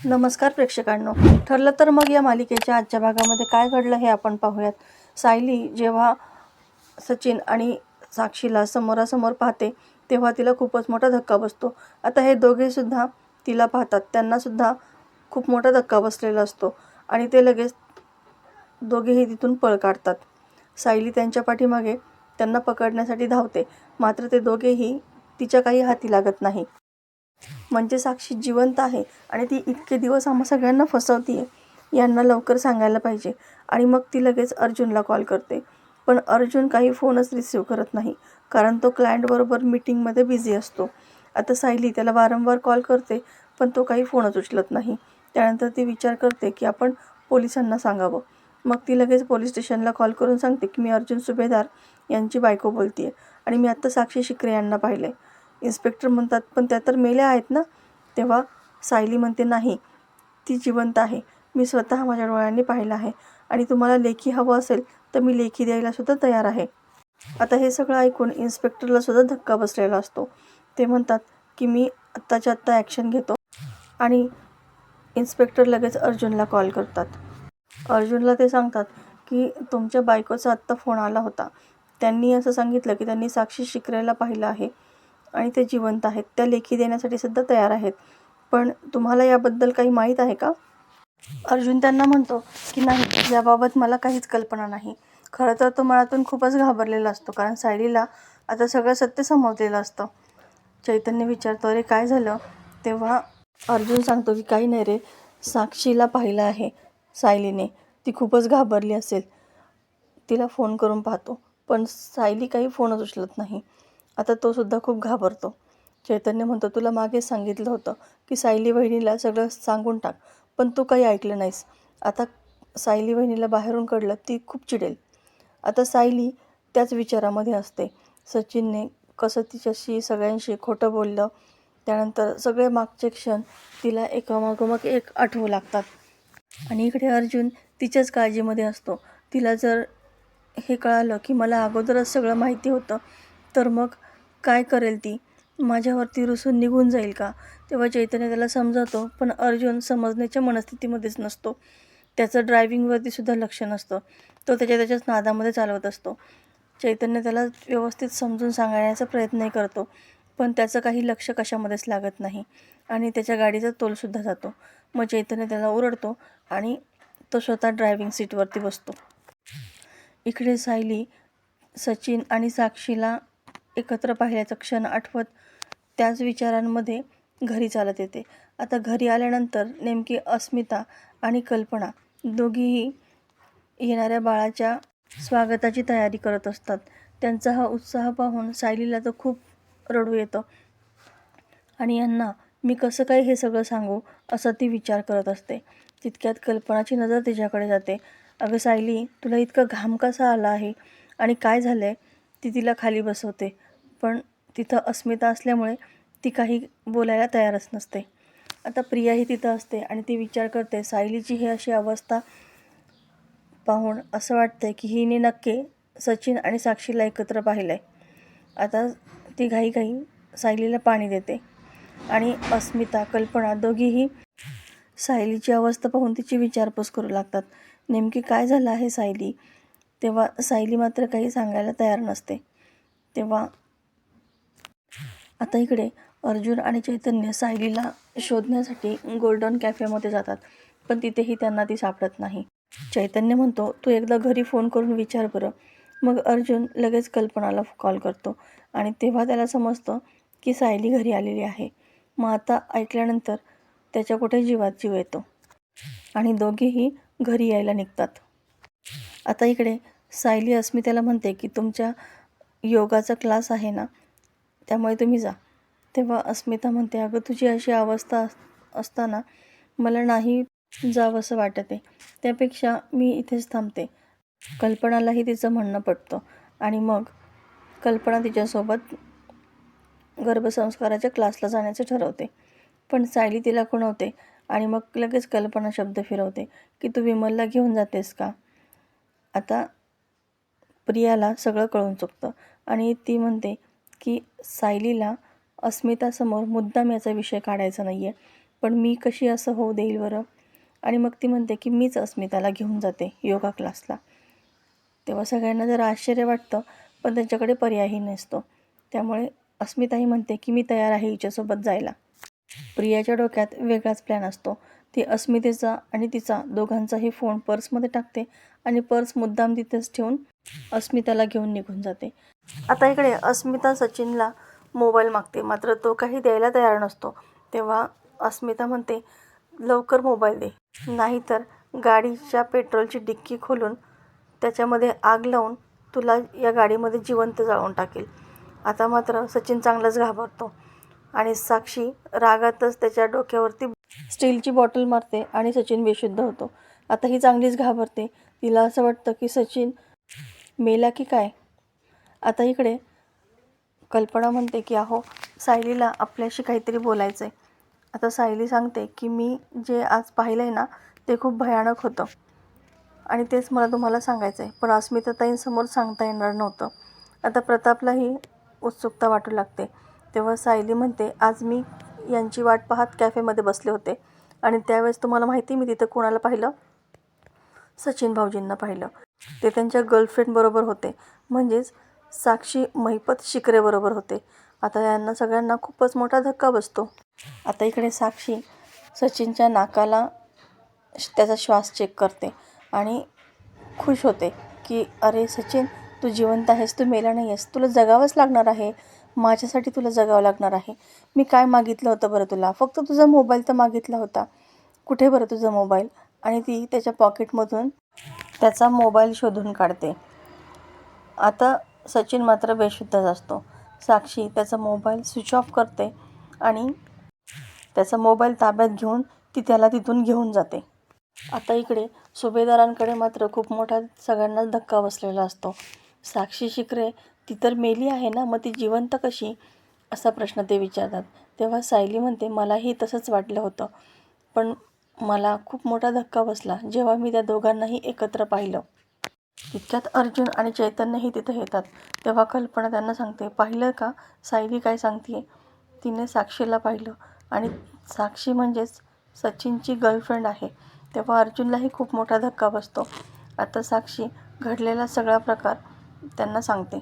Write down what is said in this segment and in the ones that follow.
नमस्कार प्रेक्षकांनो. ठरलं तर मग या मालिकेच्या आजच्या भागामध्ये काय घडलं हे आपण पाहूयात. सायली जेव्हा सचिन आणि साक्षीला समोरासमोर पाहते तेव्हा तिला खूपच मोठा धक्का बसतो. आता हे दोघेसुद्धा तिला पाहतात, त्यांनासुद्धा खूप मोठा धक्का बसलेला असतो आणि ते लगेच दोघेही तिथून पळ काढतात. सायली त्यांच्या पाठीमागे त्यांना पकडण्यासाठी धावते, मात्र ते दोघेही तिच्या काही हाती लागत नाही. म्हणजे साक्षी जिवंत आहे आणि ती इतके दिवस आम्हा सगळ्यांना फसवतीये, यांना लवकर सांगायला पाहिजे. आणि मग ती लगेच अर्जुनला कॉल करते, पण अर्जुन काही फोनच रिसीव करत नाही, कारण तो क्लायंटबरोबर मीटिंगमध्ये बिझी असतो. आता सायली त्याला वारंवार कॉल करते, पण तो काही फोनच उचलत नाही. त्यानंतर ती विचार करते की आपण पोलिसांना सांगावं. मग ती लगेच पोलीस स्टेशनला कॉल करून सांगते की मी अर्जुन सुभेदार यांची बायको बोलते आणि मी आत्ता साक्षी शिकरे यांना पाहिले. इन्स्पेक्टर म्हणतात, पण त्या तर मेल्या आहेत ना? तेव्हा सायली म्हणते, नाही, ती जिवंत आहे. मी स्वतः माझ्या डोळ्यांनी पाहिलं आहे आणि तुम्हाला लेखी हवं असेल तर मी लेखी द्यायला सुद्धा तयार आहे. आता हे सगळं ऐकून इन्स्पेक्टरला सुद्धा धक्का बसलेला असतो. ते म्हणतात की मी आत्ताच्या आत्ता ॲक्शन घेतो आणि इन्स्पेक्टर लगेच अर्जुनला कॉल करतात. अर्जुनला ते सांगतात की तुमच्या बायकोचा आत्ता फोन आला होता. त्यांनी असं सांगितलं की त्यांनी साक्षी शिकरेला पाहिलं आहे आणि ते जिवंत आहेत. त्या लेखी देण्यासाठी सुद्धा तयार आहेत. पण तुम्हाला याबद्दल काही माहीत आहे का? अर्जुन त्यांना म्हणतो की नाही, याबाबत मला काहीच कल्पना नाही. खरं तर तो मनातून खूपच घाबरलेला असतो, कारण सायलीला आता सगळं सत्य समजलेलं असतं. चैतन्य विचारतो, अरे काय झालं? तेव्हा अर्जुन सांगतो की काही नाही रे, साक्षीला पाहिलं आहे सायलीने, ती खूपच घाबरली असेल. तिला फोन करून पाहतो, पण सायली काही फोनच उचलत नाही. आता तो सुद्धा खूप घाबरतो. चैतन्य म्हणतो, तुला मागेच सांगितलं होतं की सायली वहिनीला सगळं सांगून टाक, पण तू काही ऐकलं नाहीस. आता सायली वहिनीला बाहेरून कळलं, ती खूप चिडेल. आता सायली त्याच विचारामध्ये असते. सचिनने कसं तिच्याशी सगळ्यांशी खोटं बोललं, त्यानंतर सगळे मागचे क्षण तिला एकामागोमाग एक आठवू लागतात. आणि इकडे अर्जुन तिच्याच काळजीमध्ये असतो. तिला जर हे कळालं की मला अगोदरच सगळं माहिती होतं तर मग काय करेल ती? माझ्यावरती रुसून निघून जाईल का? तेव्हा चैतन्य त्याला समजावतो, पण अर्जुन समजण्याच्या मनस्थितीमध्येच नसतो. त्याचं ड्रायव्हिंगवरती सुद्धा लक्ष नसतं. तो त्याच्याच नादामध्ये चालवत असतो. चैतन्य त्याला व्यवस्थित समजून सांगण्याचा प्रयत्नही करतो, पण त्याचं काही लक्ष कशामध्येच लागत नाही आणि त्याच्या गाडीचा तोलसुद्धा जातो. मग चैतन्य त्याला ओरडतो आणि तो स्वतः ड्रायव्हिंग सीटवरती बसतो. इकडे सायली सचिन आणि साक्षीला एकत्र पाहिल्याचा क्षण आठवत त्याच विचारांमध्ये घरी चालत येते. आता घरी आल्यानंतर नेमकी अस्मिता आणि कल्पना दोघीही येणाऱ्या बाळाच्या स्वागताची तयारी करत असतात. त्यांचा हा उत्साह पाहून सायलीला तर खूप रडू येतं आणि यांना मी कसं काय हे सगळं सांगू असा ती विचार करत असते. तितक्यात कल्पनाची नजर तिच्याकडे जाते. अगं सायली, तुला इतका घाम कसा आला आहे आणि काय झालं आहे? ती तिला खाली बसवते, पण तिथं अस्मिता असल्यामुळे ती काही बोलायला तयारच नसते. आता प्रियाही तिथं असते आणि ती विचार करते, सायलीची ही अशी अवस्था पाहून असं वाटतंय की हिने नक्की सचिन आणि साक्षीला एकत्र पाहिलं आहे. आता ती घाईघाई सायलीला पाणी देते आणि अस्मिता, कल्पना दोघीही सायलीची अवस्था पाहून तिची विचारपूस करू लागतात. नेमकी काय झालं आहे सायली? तेव्हा सायली मात्र काही सांगायला तयार नसते. तेव्हा आता इकडे अर्जुन आणि चैतन्य सायलीला शोधण्यासाठी गोल्डन कॅफेमध्ये जातात, पण तिथेही त्यांना ती सापडत नाही. चैतन्य म्हणतो, तू एकदा घरी फोन करून विचार बरं. मग अर्जुन लगेच कल्पनाला कॉल करतो आणि तेव्हा त्याला समजतं की सायली घरी आलेली आहे. मग आता ऐकल्यानंतर त्याच्या कुठे जीवात जीव येतो आणि दोघेही घरी यायला निघतात. आता इकडे सायली अस्मिताला म्हणते की तुमच्या योगाचा क्लास आहे ना, त्यामुळे तुम्ही जा. तेव्हा अस्मिता म्हणते, अगं तुझी अशी अवस्था असताना मला नाही जावंसं वाटत आहे, त्यापेक्षा मी इथेच थांबते. कल्पनालाही तिचं म्हणणं पटतं आणि मग कल्पना तिच्यासोबत गर्भसंस्काराच्या क्लासला जाण्याचं ठरवते. पण सायली तिला खुणवते आणि मग लगेच कल्पना शब्द फिरवते की तू विमलला घेऊन जातेस का? आता प्रियाला सगळं कळून चुकतं आणि ती म्हणते की सायलीला अस्मितासमोर मुद्दाम याचा विषय काढायचा नाही आहे, पण मी कशी असं होऊ देईल बरं? आणि मग ती म्हणते की मीच अस्मिताला घेऊन जाते योगा क्लासला. तेव्हा सगळ्यांना जरा आश्चर्य वाटतं, पण त्यांच्याकडे पर्यायही नसतो. त्यामुळे अस्मिताही म्हणते की मी तयार आहे हिच्यासोबत जायला. प्रियाच्या डोक्यात वेगळाच प्लॅन असतो. ती अस्मितेचा आणि तिचा दोघांचाही फोन पर्समध्ये टाकते आणि पर्स मुद्दाम तिथेच ठेवून अस्मिताला घेऊन निघून जाते. आता इकडे अस्मिता सचिनला मोबाईल मागते, मात्र तो काही द्यायला तयार नसतो. तेव्हा अस्मिता म्हणते, लवकर मोबाईल दे, नाहीतर गाडीच्या पेट्रोलची डिक्की खोलून त्याच्यामध्ये आग लावून तुला या गाडीमध्ये जिवंत जाळून टाकेल. आता मात्र सचिन चांगलाच घाबरतो आणि साक्षी रागातच त्याच्या डोक्यावरती स्टीलची बॉटल मारते आणि सचिन बेशुद्ध होतो. आता ही चांगलीच घाबरते. तिला असं वाटतं की सचिन मेला की काय. आता इकडे कल्पना म्हणते की अहो, सायलीला आपल्याशी काहीतरी बोलायचं आहे. आता सायली सांगते की मी जे आज पाहिलं आहे ना, ते खूप भयानक होतं आणि तेच मला तुम्हाला सांगायचं आहे. पण अस्मिताताईंसमोर सांगता येणार नव्हतं. आता प्रतापलाही उत्सुकता वाटू लागते. तेव्हा सायली म्हणते, आज मी यांची वाट पाहत कॅफेमध्ये बसले होते आणि त्यावेळेस तुम्हाला माहिती मी तिथं कोणाला पाहिलं? सचिन भाऊजींना पाहिलं. ते त्यांच्या गर्लफ्रेंडबरोबर होते, म्हणजेच साक्षी महिपत शिकरेबरोबर होते. आता यांना सगळ्यांना खूपच मोठा धक्का बसतो. आता इकडे साक्षी सचिनच्या नाकाला त्याचा श्वास चेक करते आणि खुश होते की अरे सचिन, तू जिवंत आहेस, तू मेला नाही आहेस, तुला जगावंच लागणार आहे, माझ्यासाठी तुला जगावं लागणार आहे. मी काय मागितलं होतं बरं तुला? फक्त तुझा मोबाईल तर मागितला होता. कुठे बरं तुझा मोबाईल? आणि ती त्याच्या पॉकेटमधून त्याचा मोबाईल शोधून काढते. आता सचिन मात्र बेशुद्धच असतो. साक्षी त्याचा मोबाईल स्विच ऑफ करते आणि त्याचा मोबाईल ताब्यात घेऊन ती त्याला तिथून घेऊन जाते. आता इकडे सुभेदारांकडे मात्र खूप मोठा सगळ्यांनाच धक्का बसलेला असतो. साक्षी शिकरे ती तर मेली आहे ना, मग ती जिवंत कशी, असा प्रश्न ते विचारतात. तेव्हा सायली म्हणते, मलाही तसंच वाटलं होतं, पण मला खूप मोठा धक्का बसला जेव्हा मी त्या दोघांनाही एकत्र पाहिलं. तितक्यात अर्जुन आणि चैतन्यही तिथे येतात. तेव्हा कल्पना त्यांना सांगते, पाहिलं का सायली काय सांगते? तिने साक्षीला पाहिलं आणि साक्षी म्हणजेच सचिनची गर्लफ्रेंड आहे. तेव्हा अर्जुनलाही खूप मोठा धक्का बसतो. आता साक्षी घडलेला सगळा प्रकार त्यांना सांगते.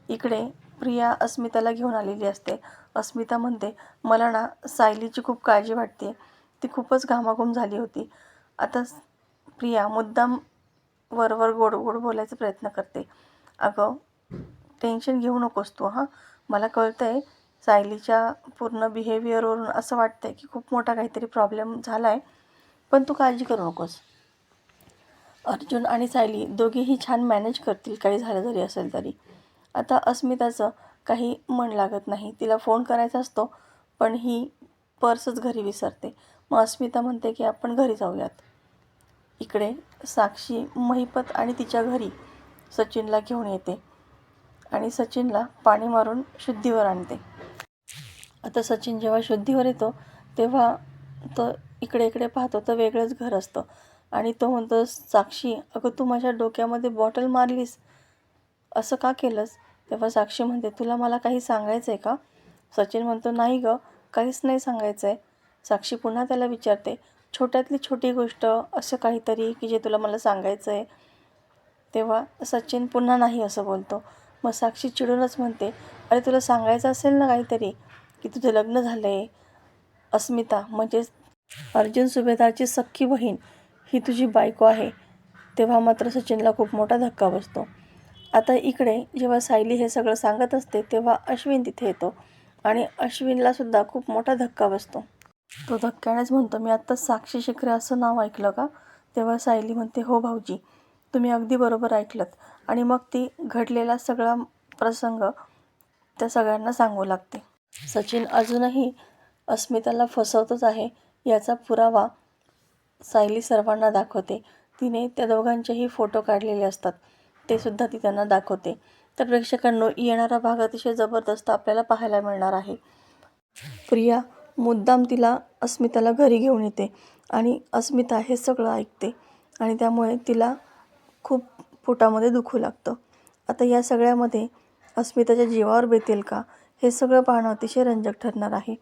इकडे प्रिया अस्मिताला घेऊन आलेली असते. अस्मिता म्हणते, मला ना सायलीची खूप काळजी वाटते, ती खूपच घामाघूम झाली होती. आता प्रिया मुद्दाम वरवर गोड गोड बोलायचा प्रयत्न करते. अगं, टेन्शन घेऊ नकोस तू, हां, मला कळतं आहे सायलीच्या पूर्ण बिहेवियरवरून असं वाटतं आहे की खूप मोठा काहीतरी प्रॉब्लेम झाला आहे, पण तू काळजी करू नकोस. अर्जुन आणि सायली दोघेही छान मॅनेज करतील, काही झालं जरी असेल तरी. आता अस्मिताचं काही मन लागत नाही. तिला फोन करायचा असतो, पण ही पर्सच घरी विसरते. मग अस्मिता म्हणते की आपण घरी जाऊयात. इकडे साक्षी महिपत आणि तिच्या घरी सचिनला घेऊन येते आणि सचिनला पाणी मारून शुद्धीवर आणते. आता सचिन जेव्हा शुद्धीवर येतो तेव्हा तो इकडे इकडे पाहतो तर वेगळंच घर असतं आणि तो म्हणतो, साक्षी, अगं तू माझ्या डोक्यामध्ये बॉटल मारलीस, असं का केलंस? तेव्हा साक्षी म्हणते, तुला मला काही सांगायचं आहे का? सचिन म्हणतो, नाही गं, काहीच नाही सांगायचं आहे. साक्षी पुन्हा त्याला विचारते, छोट्यातली छोटी गोष्ट असं काहीतरी की जे तुला मला सांगायचं आहे. तेव्हा सचिन पुन्हा नाही असं बोलतो. मग साक्षी चिडूनच म्हणते, अरे तुला सांगायचं असेल ना काहीतरी, की तुझं लग्न झालं आहे, अस्मिता म्हणजेच अर्जुन सुभेदारची सख्खी बहीण ही तुझी बायको आहे. तेव्हा मात्र सचिनला खूप मोठा धक्का बसतो. आता इकडे जेव्हा सायली हे सगळं सांगत असते तेव्हा अश्विन तिथे येतो आणि अश्विनलासुद्धा खूप मोठा धक्का बसतो. तो धक्क्यानेच म्हणतो, मी आत्ता साक्षी शिकरे असं नाव ऐकलं का? तेव्हा सायली म्हणते, हो भाऊजी, तुम्ही अगदी बरोबर ऐकलत. आणि मग ती घडलेला सगळा प्रसंग त्या सगळ्यांना सांगू लागते. सचिन अजूनही अस्मिताला फसवतच आहे याचा पुरावा सायली सर्वांना दाखवते. तिने त्या दोघांचेही फोटो काढलेले असतात, ते सुद्धा ती त्यांना दाखवते. तर प्रेक्षकांनो, येणारा भाग अतिशय जबरदस्त आपल्याला पाहायला मिळणार आहे. प्रिया मुद्दाम तिला अस्मिताला घरी घेऊन येते आणि अस्मिता हे सगळं ऐकते आणि त्यामुळे तिला खूप पोटामध्ये दुखू लागतं. आता या सगळ्यामध्ये अस्मिताच्या जीवावर बेतेल का, हे सगळं पाहणं अतिशय रंजक ठरणार आहे.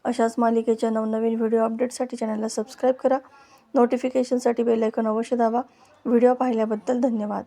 अशाच मालिकेच्या नवनवीन व्हिडिओ अपडेटसाठी चॅनलला सबस्क्राईब करा. नोटिफिकेशनसाठी बेल आयकॉन अवश्य दाबा. व्हिडिओ पाहिल्याबद्दल धन्यवाद.